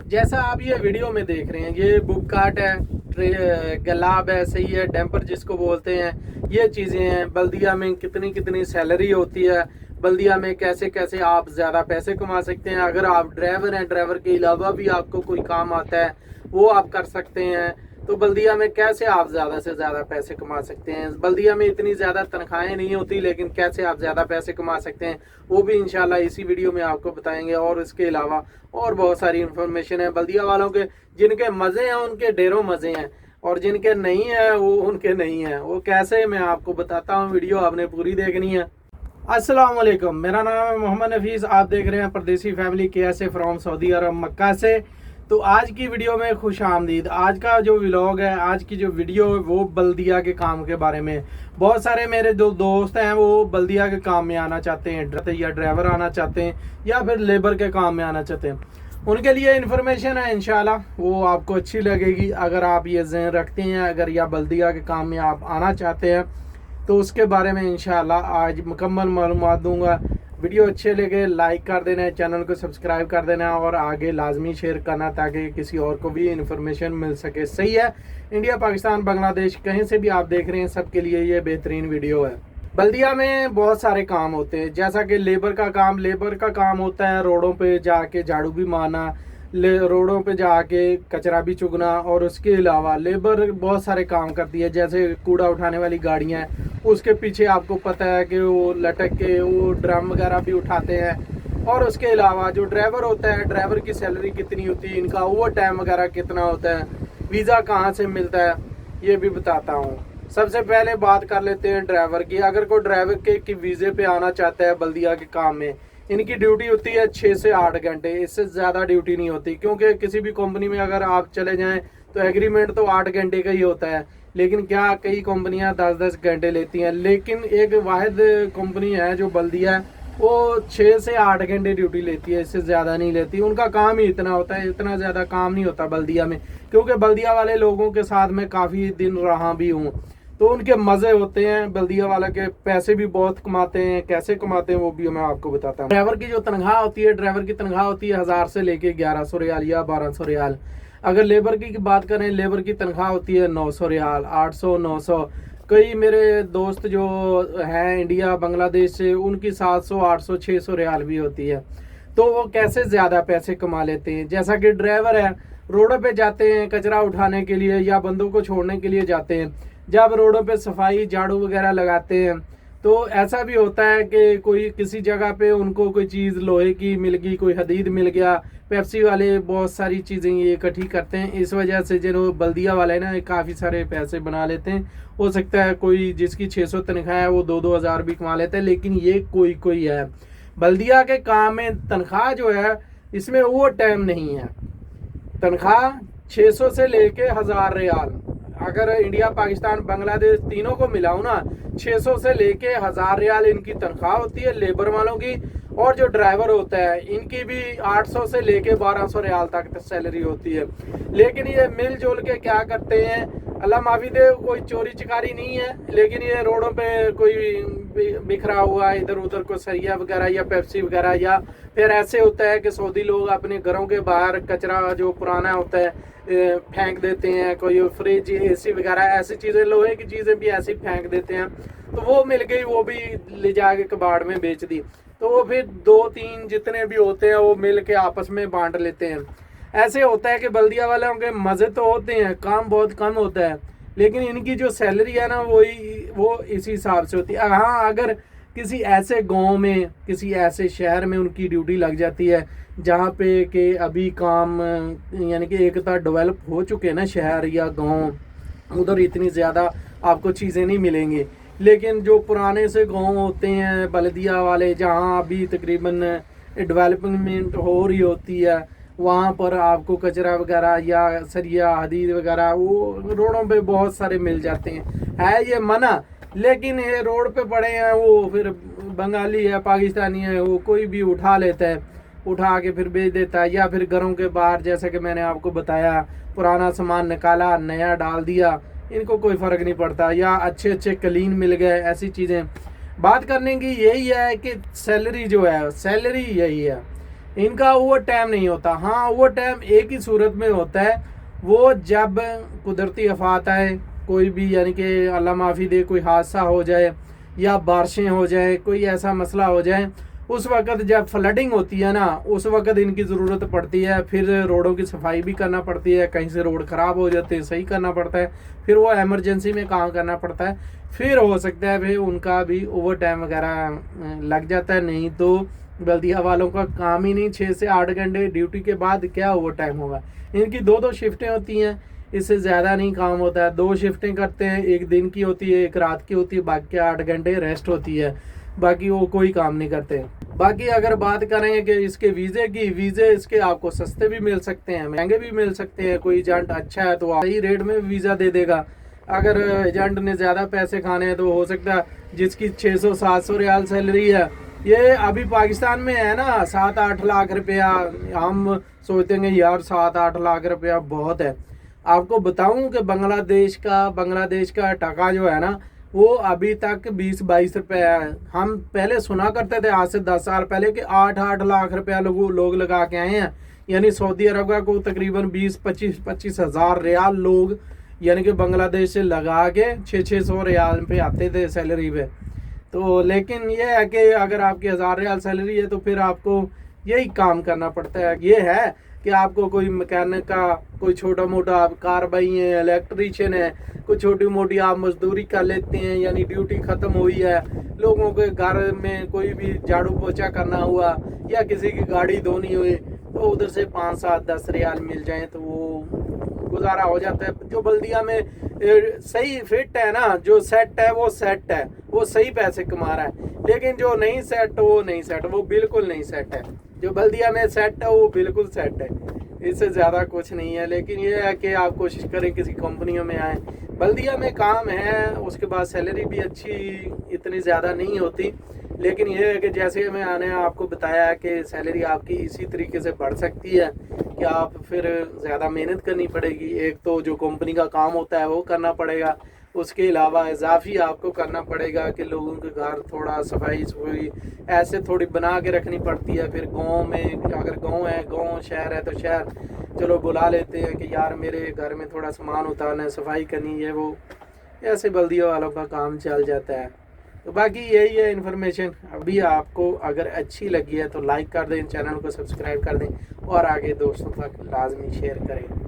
जैसा आप ये वीडियो में देख रहे हैं, ये बुक कार्ट है, गलाब है, सही है, डैम्पर जिसको बोलते हैं, ये चीज़ें हैं। बल्दिया में कितनी कितनी सैलरी होती है, बल्दिया में कैसे कैसे आप ज़्यादा पैसे कमा सकते हैं। अगर आप ड्राइवर हैं, ड्राइवर के अलावा भी आपको कोई काम आता है वो आप कर सकते हैं। तो बल्दिया में कैसे आप ज़्यादा से ज़्यादा पैसे कमा सकते हैं। बल्दिया में इतनी ज़्यादा तनख्वाहें नहीं होती, लेकिन कैसे आप ज़्यादा पैसे कमा सकते हैं वो भी इंशाल्लाह इसी वीडियो में आपको बताएंगे। और इसके अलावा और बहुत सारी इन्फॉर्मेशन है बल्दिया वालों के। जिनके मज़े हैं उनके ढेरों मज़े हैं, और जिनके नहीं है वो उनके नहीं है। वो कैसे मैं आपको बताता हूँ, वीडियो आपने पूरी देखनी है। अस्सलाम वालेकुम, मेरा नाम है मोहम्मद नफीस। आप देख रहे हैं परदेसी फैमिली KSA फ्रॉम सऊदी अरब मक्का से। तो आज की वीडियो में खुश आमदीद। आज का जो व्लॉग है, आज की जो वीडियो है वो बल्दिया के काम के बारे में। बहुत सारे मेरे जो दोस्त हैं वो बल्दिया के काम में आना चाहते हैं, या ड्राइवर आना चाहते हैं, या फिर लेबर के काम में आना चाहते हैं। उनके लिए इन्फॉर्मेशन है, इंशाल्लाह वो आपको अच्छी लगेगी। अगर आप ये ज़हन रखते हैं, अगर या बल्दिया के काम में आप आना चाहते हैं, तो उसके बारे में इंशाल्लाह आज मुकम्मल मालूमात दूंगा। वीडियो अच्छे लगे लाइक कर देना है, चैनल को सब्सक्राइब कर देना और आगे लाजमी शेयर करना, ताकि किसी और को भी इन्फॉर्मेशन मिल सके। सही है, इंडिया, पाकिस्तान, बांग्लादेश, कहीं से भी आप देख रहे हैं, सबके लिए ये बेहतरीन वीडियो है। बल्दिया में बहुत सारे काम होते हैं, जैसा कि लेबर का काम होता है रोडों पे जाके झाड़ू भी मारना, रोडों पे जाके कचरा भी चुगना। और उसके अलावा लेबर बहुत सारे काम करती है, जैसे कूड़ा उठाने वाली गाड़ियाँ हैं, उसके पीछे आपको पता है कि वो लटक के वो ड्रम वगैरह भी उठाते हैं। और उसके अलावा जो ड्राइवर होता है, ड्राइवर की सैलरी कितनी होती है, इनका ओवर टाइम वगैरह कितना होता है, वीज़ा कहाँ से मिलता है, ये भी बताता हूँ। सबसे पहले बात कर लेते हैं ड्राइवर की। अगर कोई ड्राइवर के वीज़े पे आना चाहता है बल्दिया के काम में, इनकी ड्यूटी होती है 6 से 8 घंटे, इससे ज़्यादा ड्यूटी नहीं होती। क्योंकि किसी भी कंपनी में अगर आप चले जाएं तो एग्रीमेंट तो 8 घंटे का ही होता है, लेकिन क्या कई कंपनियां 10-10 घंटे लेती हैं। लेकिन एक वाहिद कंपनी है जो बल्दिया है, वो 6 से 8 घंटे ड्यूटी लेती है, इससे ज़्यादा नहीं लेती। उनका काम ही इतना होता है, इतना ज़्यादा काम नहीं होता बल्दिया में। क्योंकि बल्दिया वाले लोगों के साथ मैं काफ़ी दिन रहा भी हूँ, तो उनके मज़े होते हैं। बल्दिया वाला के पैसे भी बहुत कमाते हैं, कैसे कमाते हैं वो भी मैं आपको बताता हूँ। ड्राइवर की जो तनख्वाह होती है, ड्राइवर की तनख्वाह होती है 1000 से लेके 1100 रियाल या 1200 रियाल। अगर लेबर की बात करें, लेबर की तनख्वाह होती है 900 रियाल, 800, 900। कई मेरे दोस्त जो हैं इंडिया, बांग्लादेश से, उनकी 700, 800, 600 रियाल भी होती है। तो वो कैसे ज़्यादा पैसे कमा लेते हैं। जैसा कि ड्राइवर है, रोडों पे जाते हैं कचरा उठाने के लिए या बंदों को छोड़ने के लिए जाते हैं। जब रोडों पे सफाई झाड़ू वगैरह लगाते हैं, तो ऐसा भी होता है कि कोई किसी जगह पे उनको कोई चीज़ लोहे की मिल गई, कोई हदीद मिल गया। पेप्सी वाले बहुत सारी चीज़ें ये इकट्ठी करते हैं, इस वजह से जो बल्दिया वाले ना काफ़ी सारे पैसे बना लेते हैं। हो सकता है कोई जिसकी 600 तनख्वाह है वो 2-2 हज़ार भी कमा लेते हैं, लेकिन ये कोई है। बल्दिया के काम में तनख्वाह जो है, इसमें ओवर टाइम नहीं है। तनख्वाह 600 से लेके 1000 रियाल। अगर इंडिया, पाकिस्तान, बांग्लादेश तीनों को मिलाऊं ना, 600 से लेके 1000 रियाल इनकी तनख्वाह होती है लेबर वालों की। और जो ड्राइवर होता है इनकी भी 800 से लेके 1200 रियाल तक सैलरी होती है। लेकिन ये मिलजुल के क्या करते हैं, अल्लाह माफी दे, कोई चोरी चिकारी नहीं है, लेकिन ये रोडों पे कोई बिखरा हुआ इधर उधर को सरिया वगैरह या पेप्सी वगैरह, या फिर ऐसे होता है कि सऊदी लोग अपने घरों के बाहर कचरा जो पुराना होता है फेंक देते हैं। कोई फ्रिज, AC वगैरह ऐसी चीज़ें, लोहे की चीज़ें भी ऐसी फेंक देते हैं, तो वो मिल गई, वो भी ले जाके कबाड़ में बेच दी। तो वो फिर 2-3 जितने भी होते हैं वो मिल के आपस में बांट लेते हैं। ऐसे होता है कि बल्दिया वालों के मज़े तो होते हैं, काम बहुत कम होता है, लेकिन इनकी जो सैलरी है ना वो इसी हिसाब से होती है। हाँ, अगर किसी ऐसे गांव में, किसी ऐसे शहर में उनकी ड्यूटी लग जाती है जहाँ पे कि अभी काम यानी कि एक तरह डेवलप हो चुके हैं ना शहर या गांव, उधर इतनी ज़्यादा आपको चीज़ें नहीं मिलेंगी। लेकिन जो पुराने से गांव होते हैं बल्दिया वाले, जहाँ अभी तकरीबन डेवलपमेंट हो रही होती है, वहाँ पर आपको कचरा वगैरह या सरिया हदीद वगैरह वो रोडों पे बहुत सारे मिल जाते हैं। है ये मना, लेकिन ये रोड पे पड़े हैं, वो फिर बंगाली है, पाकिस्तानी है, वो कोई भी उठा लेता है, उठा के फिर बेच देता है। या फिर घरों के बाहर, जैसे कि मैंने आपको बताया, पुराना सामान निकाला नया डाल दिया, इनको कोई फ़र्क नहीं पड़ता। या अच्छे कलीन मिल गए, ऐसी चीज़ें। बात करने की यही है कि सैलरी जो है, सैलरी यही है। इनका ओवर टाइम नहीं होता। हाँ, ओवर टाइम एक ही सूरत में होता है, वो जब कुदरती आफत आए, कोई भी यानी कि अल्लाह माफ़ी दे कोई हादसा हो जाए या बारिशें हो जाए, कोई ऐसा मसला हो जाए, उस वक़्त जब फ्लडिंग होती है ना, उस वक़्त इनकी ज़रूरत पड़ती है। फिर रोडों की सफाई भी करना पड़ती है, कहीं से रोड ख़राब हो जाते हैं सही करना पड़ता है, फिर वो एमरजेंसी में काम करना पड़ता है। फिर हो सकता है भाई उनका भी ओवर टाइम वगैरह लग जाता है। नहीं तो बल्दिया वालों का काम ही नहीं, 6 से 8 घंटे ड्यूटी के बाद क्या ओवर टाइम होगा। इनकी 2-2 शिफ्टें होती हैं, इससे ज़्यादा नहीं काम होता है। 2 शिफ्टें करते हैं, एक दिन की होती है, एक रात की होती है, बाकी 8 घंटे रेस्ट होती है, बाकी वो कोई काम नहीं करते। बाकी अगर बात करें कि इसके वीज़े की, वीज़े इसके आपको सस्ते भी मिल सकते हैं, महंगे भी मिल सकते हैं। कोई एजेंट अच्छा है तो सही रेट में वीज़ा दे देगा। अगर एजेंट ने ज़्यादा पैसे खाने हैं तो हो सकता है जिसकी 600-700 रियाल सैलरी है, ये अभी पाकिस्तान में है ना 7-8 लाख रुपया, हम सोचते हैं यार 7-8 लाख रुपया बहुत है। आपको बताऊं कि बांग्लादेश का टका जो है ना, वो अभी तक 20-22 रुपये है। हम पहले सुना करते थे आज से 10 साल पहले कि 8-8 लाख रुपया लोग लगा के आए हैं, यानी सऊदी अरब को तकरीबन 20-25 हज़ार रियाल लोग यानी कि बांग्लादेश से लगा के 600 रियाल पे आते थे सैलरी पे। तो लेकिन ये है कि अगर आपकी 1000 रियाल सैलरी है तो फिर आपको यही काम करना पड़ता है। ये है कि आपको कोई मैकेनिक का, कोई छोटा मोटा आप कार बाई है, इलेक्ट्रीशियन है, कोई छोटी मोटी आप मजदूरी कर लेते हैं, यानी ड्यूटी ख़त्म हुई है, लोगों के घर में कोई भी झाड़ू पोछा करना हुआ या किसी की गाड़ी धोनी हुई, तो उधर से 5-7-10 रियाल मिल जाए तो वो गुजारा हो जाता है। जो बल्दिया में सही फिट है ना, जो सेट है वो सेट है, वो सही पैसे कमा रहा है। लेकिन जो नहीं सेट वो नहीं सेट, वो बिल्कुल नहीं सेट है। जो बल्दिया में सेट है वो बिल्कुल सेट है, इससे ज़्यादा कुछ नहीं है। लेकिन ये है कि आप कोशिश करें किसी कंपनियों में आए। बल्दिया में काम है, उसके बाद सैलरी भी अच्छी इतनी ज़्यादा नहीं होती, लेकिन ये है कि जैसे मैंने आपको बताया कि सैलरी आपकी इसी तरीके से बढ़ सकती है कि आप फिर ज़्यादा मेहनत करनी पड़ेगी। एक तो जो कंपनी का काम होता है वो करना पड़ेगा, उसके अलावा इजाफी आपको करना पड़ेगा कि लोगों के घर थोड़ा सफाई ऐसे थोड़ी बना के रखनी पड़ती है। फिर गांव में अगर गांव है, गांव शहर है तो शहर चलो बुला लेते हैं कि यार मेरे घर में थोड़ा सामान उतारना है, सफाई करनी है, वो ऐसे बल्दिया वालों का काम चल जाता है। तो बाकी यही है इन्फॉर्मेशन। अभी आपको अगर अच्छी लगी है तो लाइक कर दें, चैनल को सब्सक्राइब कर दें और आगे दोस्तों तक लाजमी शेयर करें।